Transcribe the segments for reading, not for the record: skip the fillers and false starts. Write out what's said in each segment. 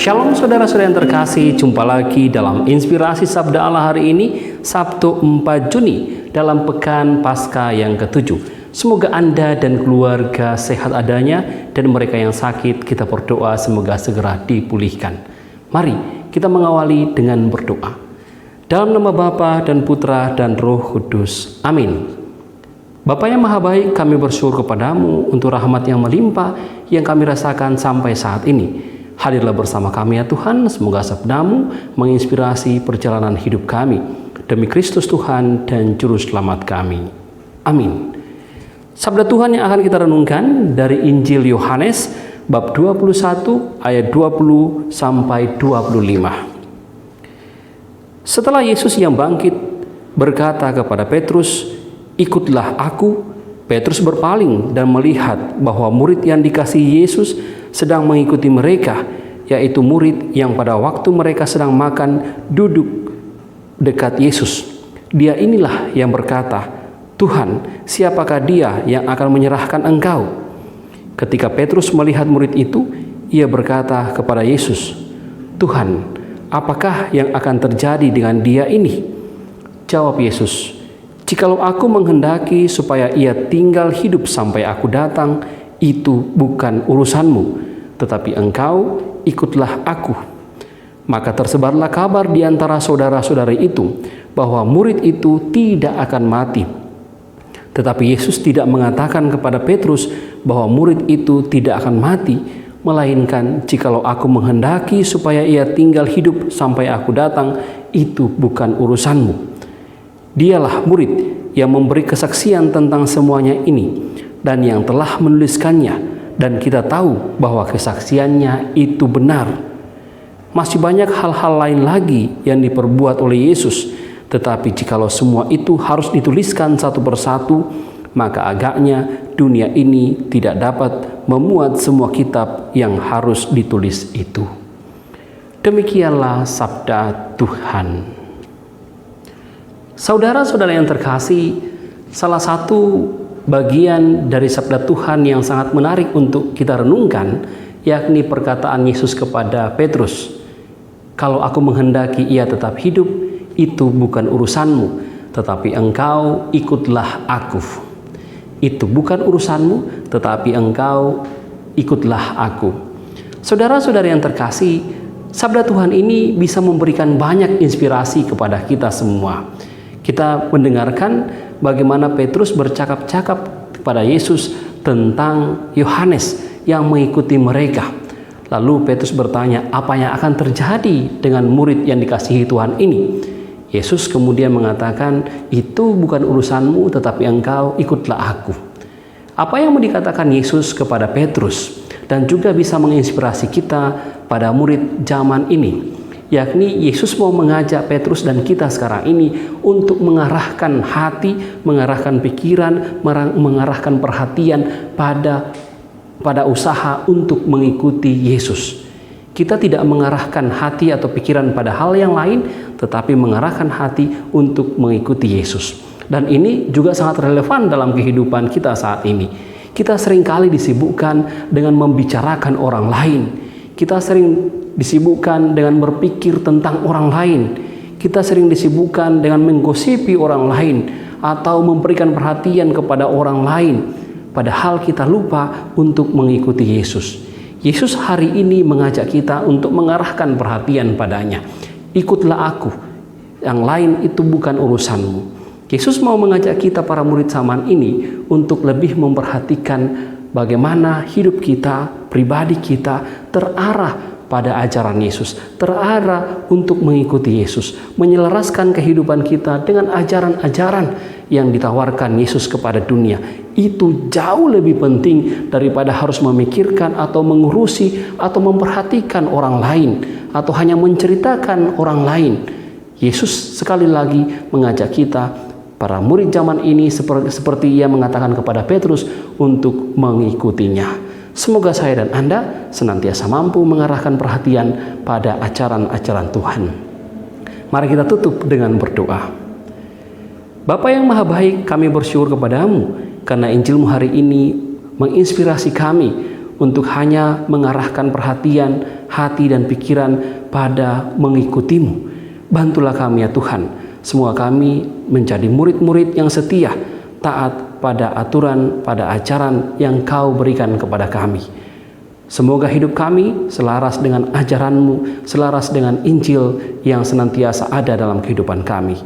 Shalom saudara-saudara yang terkasih, jumpa lagi dalam Inspirasi Sabda Allah hari ini, Sabtu 4 Juni dalam Pekan Paskah yang ke-7. Semoga Anda dan keluarga sehat adanya, dan mereka yang sakit kita berdoa semoga segera dipulihkan. Mari kita mengawali dengan berdoa. Dalam nama Bapa dan Putra dan Roh Kudus. Amin. Bapa yang Maha Baik, kami bersyukur kepadamu untuk rahmat yang melimpah yang kami rasakan sampai saat ini. Hadirlah bersama kami ya Tuhan, semoga sabdamu menginspirasi perjalanan hidup kami. Demi Kristus Tuhan dan Juru Selamat kami. Amin. Sabda Tuhan yang akan kita renungkan dari Injil Yohanes bab 21 ayat 20 sampai 25. Setelah Yesus yang bangkit berkata kepada Petrus, "Ikutlah aku." Petrus berpaling dan melihat bahwa murid yang dikasihi Yesus sedang mengikuti mereka, yaitu murid yang pada waktu mereka sedang makan duduk dekat Yesus. Dia inilah yang berkata, "Tuhan, siapakah dia yang akan menyerahkan Engkau?" Ketika Petrus melihat murid itu, ia berkata kepada Yesus, "Tuhan, apakah yang akan terjadi dengan dia ini?" Jawab Yesus, "Jikalau aku menghendaki supaya ia tinggal hidup sampai aku datang, itu bukan urusanmu, tetapi engkau ikutlah aku." Maka tersebarlah kabar di antara saudara-saudari itu bahwa murid itu tidak akan mati. Tetapi Yesus tidak mengatakan kepada Petrus bahwa murid itu tidak akan mati, melainkan jikalau aku menghendaki supaya ia tinggal hidup sampai aku datang, itu bukan urusanmu. Dialah murid yang memberi kesaksian tentang semuanya ini dan yang telah menuliskannya, dan kita tahu bahwa kesaksiannya itu benar. Masih banyak hal-hal lain lagi yang diperbuat oleh Yesus, tetapi jikalau semua itu harus dituliskan satu persatu, maka agaknya dunia ini tidak dapat memuat semua kitab yang harus ditulis itu. Demikianlah sabda Tuhan. Saudara-saudara yang terkasih, salah satu bagian dari sabda Tuhan yang sangat menarik untuk kita renungkan, yakni perkataan Yesus kepada Petrus, "Kalau aku menghendaki ia tetap hidup, itu bukan urusanmu, tetapi engkau ikutlah aku." Itu bukan urusanmu, tetapi engkau ikutlah aku. Saudara-saudara yang terkasih, sabda Tuhan ini bisa memberikan banyak inspirasi kepada kita semua. Kita mendengarkan bagaimana Petrus bercakap-cakap kepada Yesus tentang Yohanes yang mengikuti mereka. Lalu Petrus bertanya, apa yang akan terjadi dengan murid yang dikasihi Tuhan ini? Yesus kemudian mengatakan, "Itu bukan urusanmu, tetapi engkau ikutlah aku." Apa yang mau dikatakan Yesus kepada Petrus dan juga bisa menginspirasi kita pada murid zaman ini, yakni Yesus mau mengajak Petrus dan kita sekarang ini untuk mengarahkan hati, mengarahkan pikiran, mengarahkan perhatian pada usaha untuk mengikuti Yesus. Kita tidak mengarahkan hati atau pikiran pada hal yang lain, tetapi mengarahkan hati untuk mengikuti Yesus. Dan ini juga sangat relevan dalam kehidupan kita saat ini. Kita seringkali disibukkan dengan membicarakan orang lain. Kita sering disibukkan dengan berpikir tentang orang lain. Kita sering disibukkan dengan menggosipi orang lain atau memberikan perhatian kepada orang lain. Padahal kita lupa untuk mengikuti Yesus. Yesus hari ini mengajak kita untuk mengarahkan perhatian padanya. "Ikutlah aku, yang lain itu bukan urusanmu." Yesus mau mengajak kita para murid zaman ini untuk lebih memperhatikan bagaimana hidup kita, pribadi kita terarah pada ajaran Yesus, terarah untuk mengikuti Yesus, menyelaraskan kehidupan kita dengan ajaran-ajaran yang ditawarkan Yesus kepada dunia. Itu jauh lebih penting daripada harus memikirkan atau mengurusi atau memperhatikan orang lain atau hanya menceritakan orang lain. Yesus sekali lagi mengajak kita, para murid zaman ini, seperti ia mengatakan kepada Petrus, untuk mengikutinya. Semoga saya dan Anda senantiasa mampu mengarahkan perhatian pada ajaran-ajaran Tuhan. Mari kita tutup dengan berdoa. Bapa yang Maha Baik, kami bersyukur kepadamu karena Injil-Mu hari ini menginspirasi kami untuk hanya mengarahkan perhatian, hati dan pikiran pada mengikutimu. Bantulah kami ya Tuhan, semoga kami menjadi murid-murid yang setia, taat pada aturan, pada ajaran yang Kau berikan kepada kami. Semoga hidup kami selaras dengan ajaran-Mu, selaras dengan Injil yang senantiasa ada dalam kehidupan kami.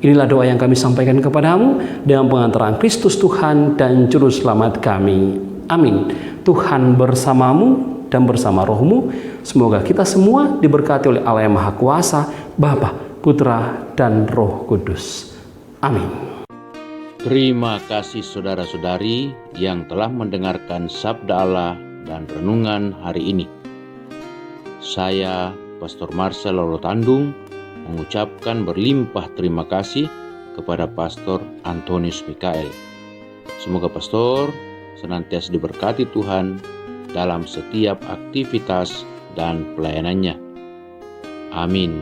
Inilah doa yang kami sampaikan kepadamu dengan pengantaran Kristus Tuhan dan Juru Selamat kami. Amin. Tuhan bersamamu dan bersama rohmu. Semoga kita semua diberkati oleh Allah yang Maha Kuasa, Bapa, Putra, dan Roh Kudus. Amin. Terima kasih saudara-saudari yang telah mendengarkan Sabda Allah dan renungan hari ini. Saya, Pastor Marcel Lolotandung, mengucapkan berlimpah terima kasih kepada Pastor Antonius Mikael. Semoga Pastor senantiasa diberkati Tuhan dalam setiap aktivitas dan pelayanannya. Amin.